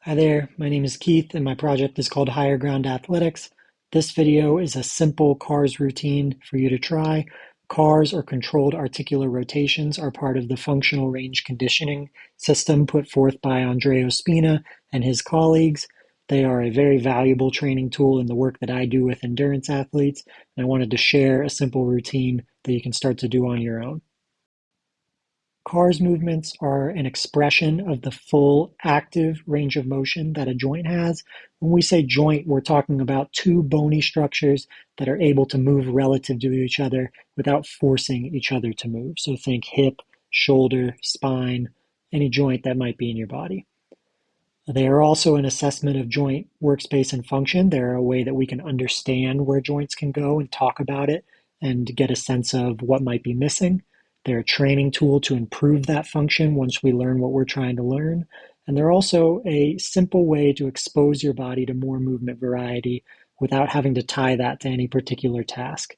Hi there, my name is Keith and my project is called Higher Ground Athletics. This video is a simple CARs routine for you to try. CARs, or controlled articular rotations, are part of the functional range conditioning system put forth by Andrea Spina and his colleagues. They are a very valuable training tool in the work that I do with endurance athletes, and I wanted to share a simple routine that you can start to do on your own. CARS movements are an expression of the full active range of motion that a joint has. When we say joint, we're talking about two bony structures that are able to move relative to each other without forcing each other to move. So think hip, shoulder, spine, any joint that might be in your body. They are also an assessment of joint workspace and function. They're a way that we can understand where joints can go and talk about it and get a sense of what might be missing. They're a training tool to improve that function once we learn what we're trying to learn. And they're also a simple way to expose your body to more movement variety without having to tie that to any particular task.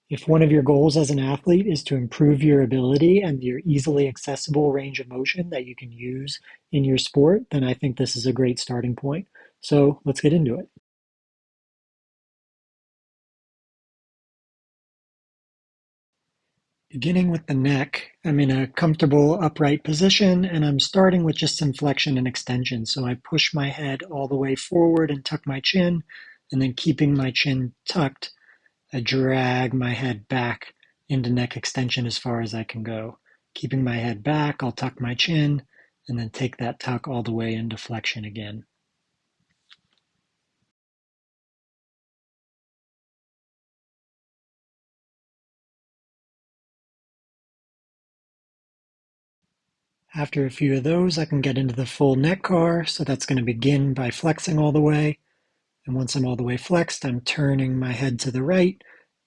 If one of your goals as an athlete is to improve your ability and your easily accessible range of motion that you can use in your sport, then I think this is a great starting point. So let's get into it. Beginning with the neck, I'm in a comfortable upright position and I'm starting with just some flexion and extension. So I push my head all the way forward and tuck my chin, and then keeping my chin tucked, I drag my head back into neck extension as far as I can go. Keeping my head back, I'll tuck my chin and then take that tuck all the way into flexion again. After a few of those, I can get into the full neck car. So that's going to begin by flexing all the way. And once I'm all the way flexed, I'm turning my head to the right,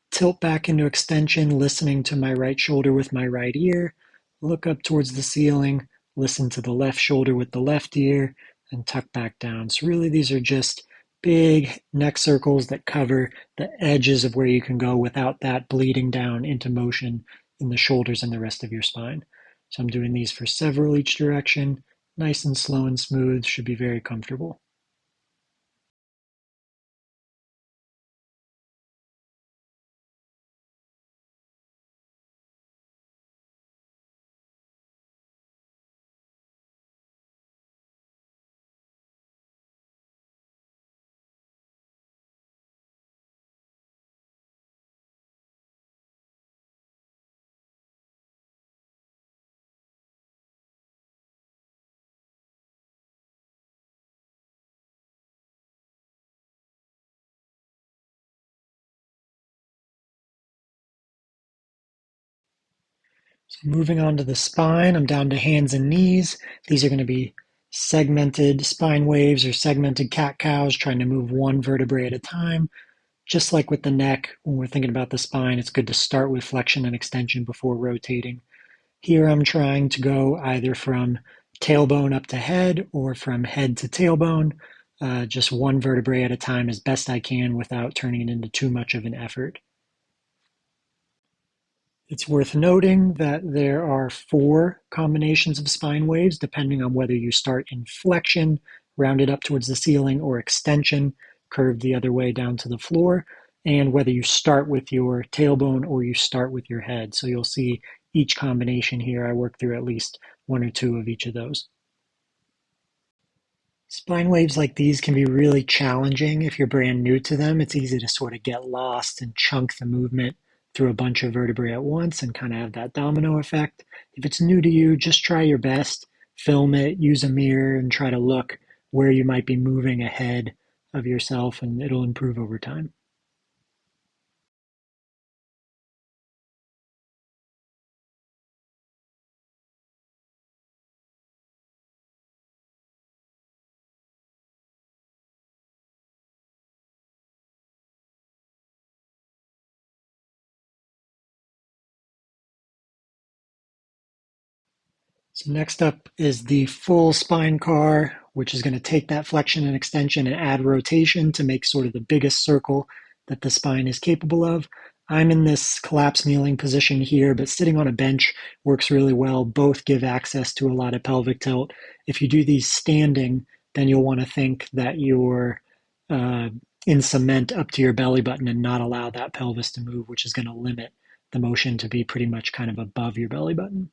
tilt back into extension, listening to my right shoulder with my right ear, look up towards the ceiling, listen to the left shoulder with the left ear, and tuck back down. So really these are just big neck circles that cover the edges of where you can go without that bleeding down into motion in the shoulders and the rest of your spine. So I'm doing these for several each direction, nice and slow and smooth, should be very comfortable. So moving on to the spine, I'm down to hands and knees. These are going to be segmented spine waves or segmented cat-cows, trying to move one vertebrae at a time. Just like with the neck, when we're thinking about the spine, it's good to start with flexion and extension before rotating. Here I'm trying to go either from tailbone up to head or from head to tailbone, just one vertebrae at a time as best I can without turning it into too much of an effort. It's worth noting that there are 4 combinations of spine waves, depending on whether you start in flexion, rounded up towards the ceiling, or extension, curved the other way down to the floor, and whether you start with your tailbone or you start with your head. So you'll see each combination here. I work through at least 1 or 2 of each of those. Spine waves like these can be really challenging if you're brand new to them. It's easy to sort of get lost and chunk the movement through a bunch of vertebrae at once and kind of have that domino effect. If it's new to you, just try your best, film it, use a mirror, and try to look where you might be moving ahead of yourself, and it'll improve over time. So next up is the full spine car, which is going to take that flexion and extension and add rotation to make sort of the biggest circle that the spine is capable of. I'm in this collapsed kneeling position here, but sitting on a bench works really well. Both give access to a lot of pelvic tilt. If you do these standing, then you'll want to think that you're uh, in cement up to your belly button and not allow that pelvis to move, which is going to limit the motion to be pretty much kind of above your belly button.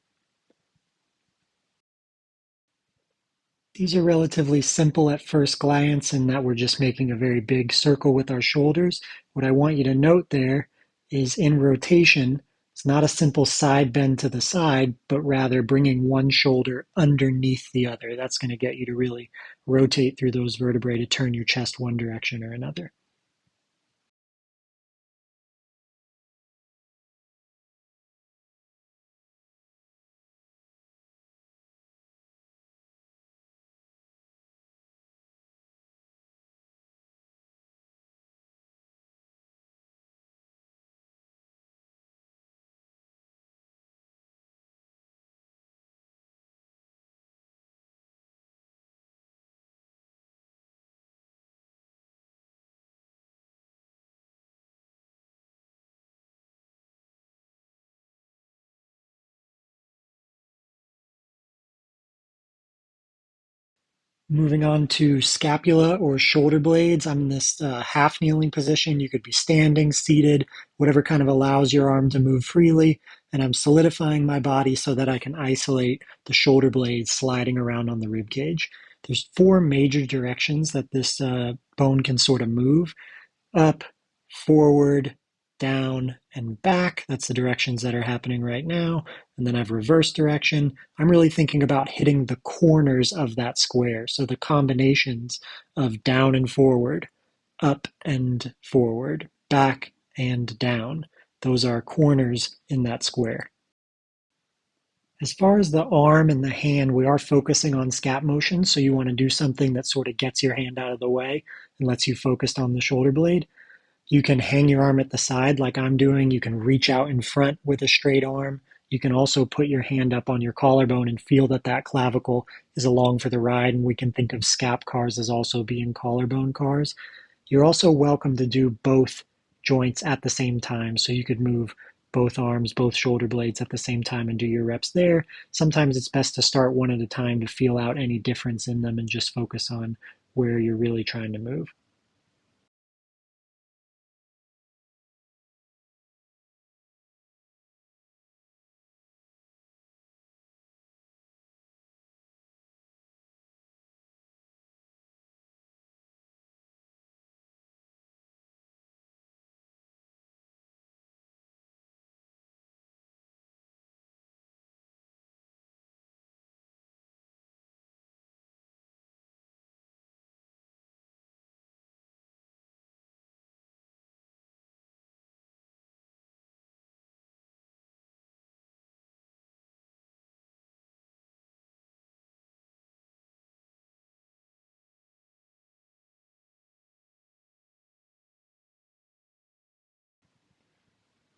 These are relatively simple at first glance in that we're just making a very big circle with our shoulders. What I want you to note there is in rotation, it's not a simple side bend to the side, but rather bringing one shoulder underneath the other. That's going to get you to really rotate through those vertebrae to turn your chest one direction or another. Moving on to scapula or shoulder blades. I'm in this half kneeling position. You could be standing, seated, whatever kind of allows your arm to move freely. And I'm solidifying my body so that I can isolate the shoulder blades sliding around on the rib cage. There's four major directions that this bone can sort of move: up, forward, down, and back. That's the directions that are happening right now. And then I've reverse direction. I'm really thinking about hitting the corners of that square. So the combinations of down and forward, up and forward, back and down. Those are corners in that square. As far as the arm and the hand, we are focusing on scap motion. So you want to do something that sort of gets your hand out of the way and lets you focus on the shoulder blade. You can hang your arm at the side like I'm doing. You can reach out in front with a straight arm. You can also put your hand up on your collarbone and feel that that clavicle is along for the ride. And we can think of scap cars as also being collarbone cars. You're also welcome to do both joints at the same time. So you could move both arms, both shoulder blades at the same time and do your reps there. Sometimes it's best to start one at a time to feel out any difference in them and just focus on where you're really trying to move.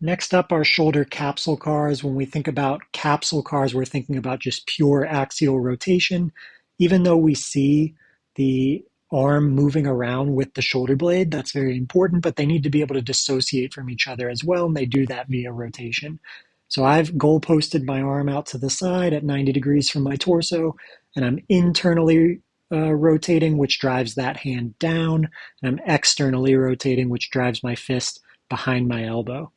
Next up are shoulder capsule cars. When we think about capsule cars, we're thinking about just pure axial rotation. Even though we see the arm moving around with the shoulder blade, that's very important, but they need to be able to dissociate from each other as well, and they do that via rotation. So I've goal posted my arm out to the side at 90 degrees from my torso, and I'm internally rotating, which drives that hand down, and I'm externally rotating, which drives my fist behind my elbow.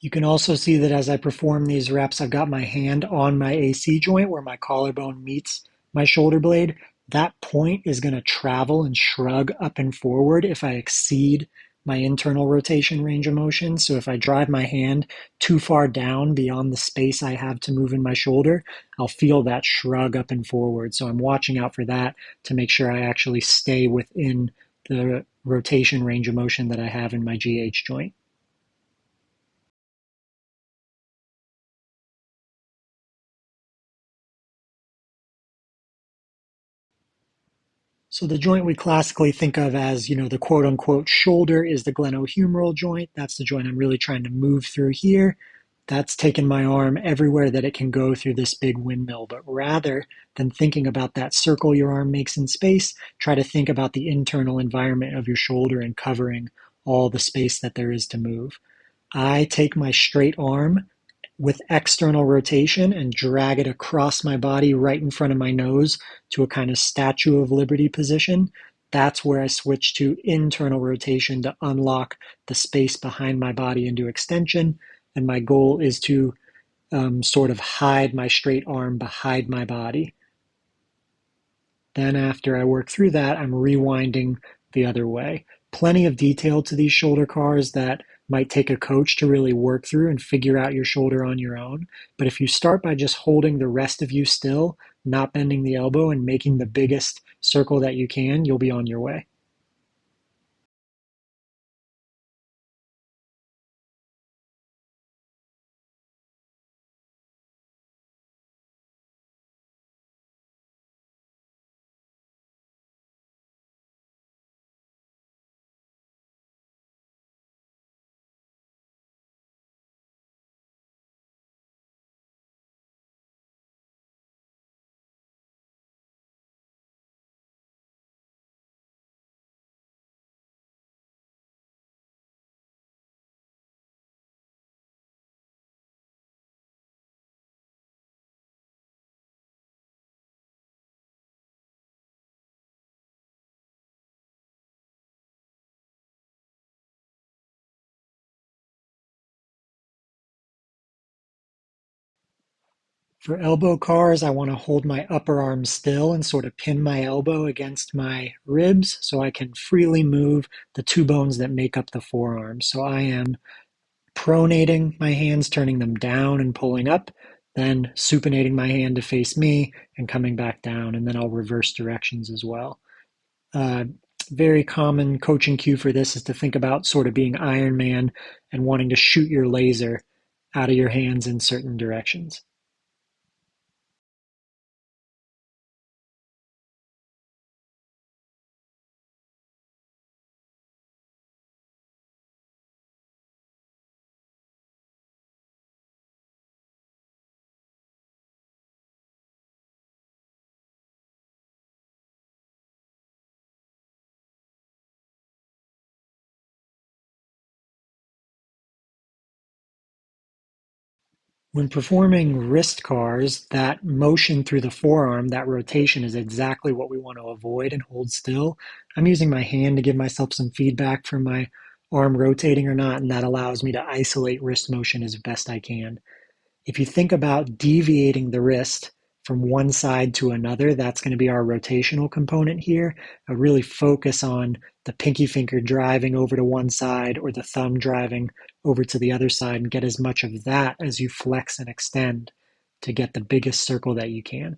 You can also see that as I perform these reps, I've got my hand on my AC joint where my collarbone meets my shoulder blade. That point is going to travel and shrug up and forward if I exceed my internal rotation range of motion. So if I drive my hand too far down beyond the space I have to move in my shoulder, I'll feel that shrug up and forward. So I'm watching out for that to make sure I actually stay within the rotation range of motion that I have in my GH joint. So the joint we classically think of as, the quote unquote shoulder is the glenohumeral joint. That's the joint I'm really trying to move through here. that's taken my arm everywhere that it can go through this big windmill. But rather than thinking about that circle your arm makes in space, try to think about the internal environment of your shoulder and covering all the space that there is to move. I take my straight arm with external rotation and drag it across my body right in front of my nose to a kind of Statue of Liberty position. That's where I switch to internal rotation to unlock the space behind my body into extension. And my goal is to sort of hide my straight arm behind my body. Then after I work through that, I'm rewinding the other way. Plenty of detail to these shoulder cars that might take a coach to really work through and figure out your shoulder on your own. But if you start by just holding the rest of you still, not bending the elbow, and making the biggest circle that you can, you'll be on your way. For elbow cars, I want to hold my upper arm still and sort of pin my elbow against my ribs so I can freely move the two bones that make up the forearm. So I am pronating my hands, turning them down and pulling up, then supinating my hand to face me and coming back down, and then I'll reverse directions as well. Uh, Very common coaching cue for this is to think about sort of being Iron Man and wanting to shoot your laser out of your hands in certain directions. When performing wrist cars, that motion through the forearm, that rotation is exactly what we want to avoid and hold still. I'm using my hand to give myself some feedback for my arm rotating or not, and that allows me to isolate wrist motion as best I can. If you think about deviating the wrist from one side to another, that's going to be our rotational component here. I really focus on the pinky finger driving over to one side or the thumb driving over to the other side and get as much of that as you flex and extend to get the biggest circle that you can.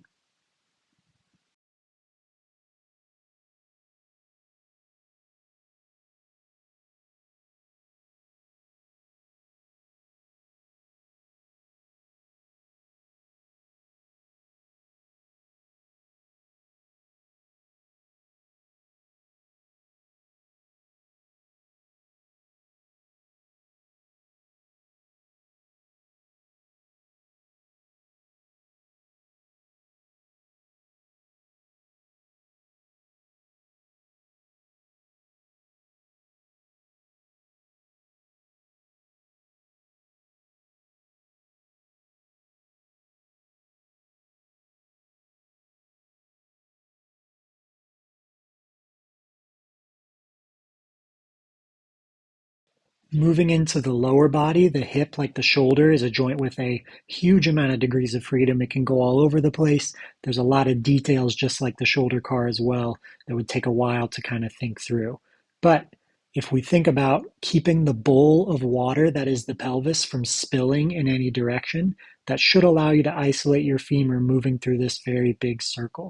Moving into the lower body, the hip, like the shoulder, is a joint with a huge amount of degrees of freedom. It can go all over the place. There's a lot of details, just like the shoulder car as well, that would take a while to kind of think through. But if we think about keeping the bowl of water that is the pelvis from spilling in any direction, that should allow you to isolate your femur moving through this very big circle.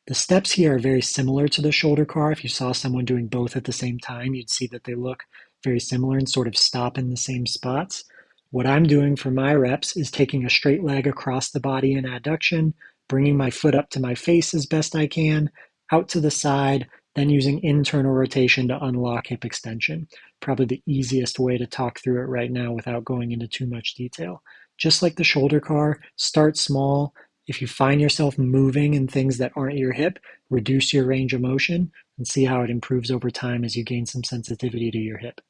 The steps here are very similar to the shoulder car. If you saw someone doing both at the same time, you'd see that they look very similar and sort of stop in the same spots. What I'm doing for my reps is taking a straight leg across the body in adduction, bringing my foot up to my face as best I can, out to the side, then using internal rotation to unlock hip extension. Probably the easiest way to talk through it right now without going into too much detail. Just like the shoulder car, start small. If you find yourself moving in things that aren't your hip, reduce your range of motion and see how it improves over time as you gain some sensitivity to your hip.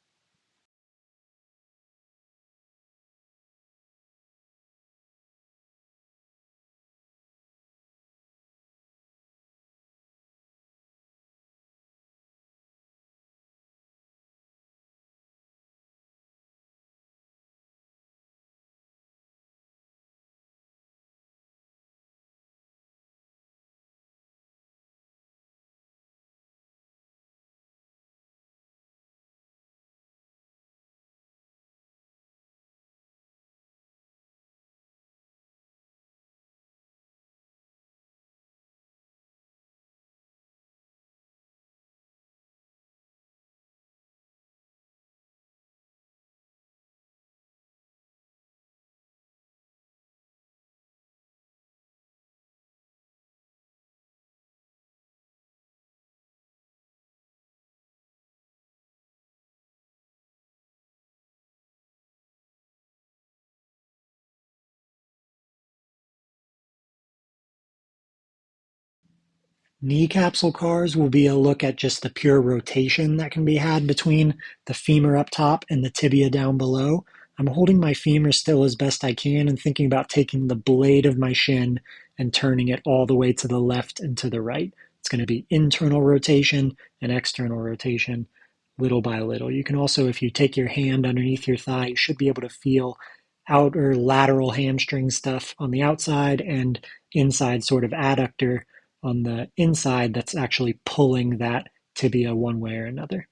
Knee capsule cars will be a look at just the pure rotation that can be had between the femur up top and the tibia down below. I'm holding my femur still as best I can and thinking about taking the blade of my shin and turning it all the way to the left and to the right. It's going to be internal rotation and external rotation little by little. You can also, if you take your hand underneath your thigh, you should be able to feel outer lateral hamstring stuff on the outside and inside sort of adductor on the inside that's actually pulling that tibia one way or another.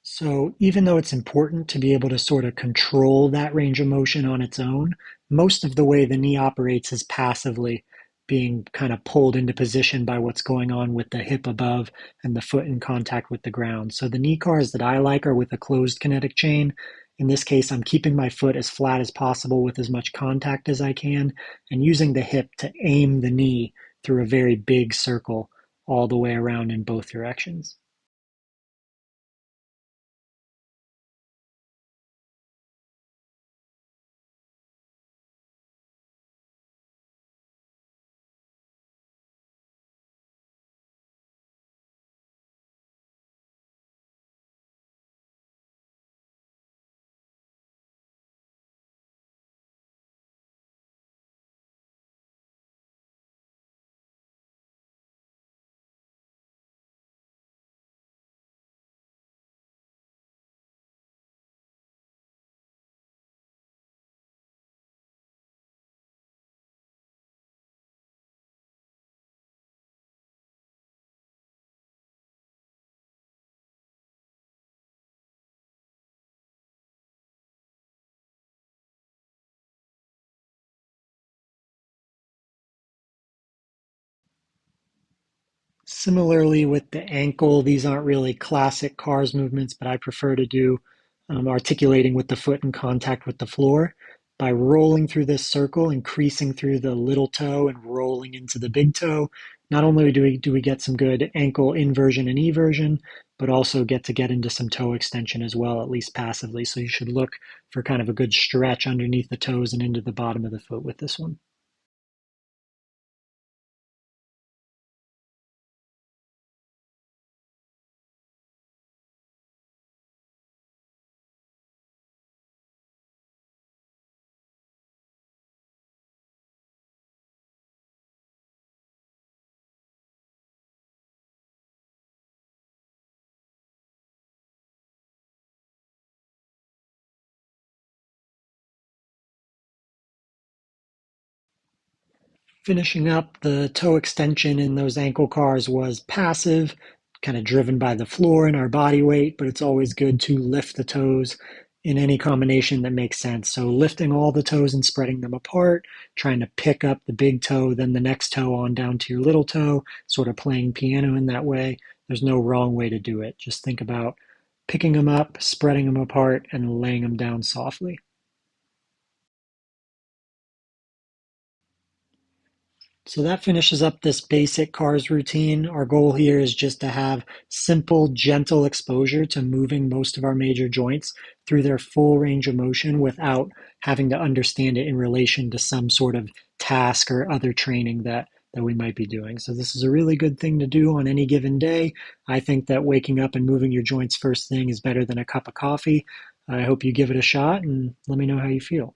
So even though it's important to be able to sort of control that range of motion on its own, most of the way the knee operates is passively being kind of pulled into position by what's going on with the hip above and the foot in contact with the ground. So the knee cars that I like are with a closed kinetic chain. In this case, I'm keeping my foot as flat as possible with as much contact as I can and using the hip to aim the knee through a very big circle all the way around in both directions. Similarly with the ankle, these aren't really classic CARS movements, but I prefer to do articulating with the foot in contact with the floor by rolling through this circle, increasing through the little toe and rolling into the big toe. Not only do we get some good ankle inversion and eversion, but also get into some toe extension as well, at least passively. So you should look for kind of a good stretch underneath the toes and into the bottom of the foot with this one. Finishing up, the toe extension in those ankle cars was passive, kind of driven by the floor and our body weight, but it's always good to lift the toes, in any combination that makes sense. So lifting all the toes and spreading them apart, trying to pick up the big toe, then the next toe on down to your little toe, sort of playing piano in that way. There's no wrong way to do it. Just think about picking them up, spreading them apart, and laying them down softly. So that finishes up this basic CARS routine. Our goal here is just to have simple, gentle exposure to moving most of our major joints through their full range of motion without having to understand it in relation to some sort of task or other training that we might be doing. So this is a really good thing to do on any given day. I think that waking up and moving your joints first thing is better than a cup of coffee. I hope you give it a shot and let me know how you feel.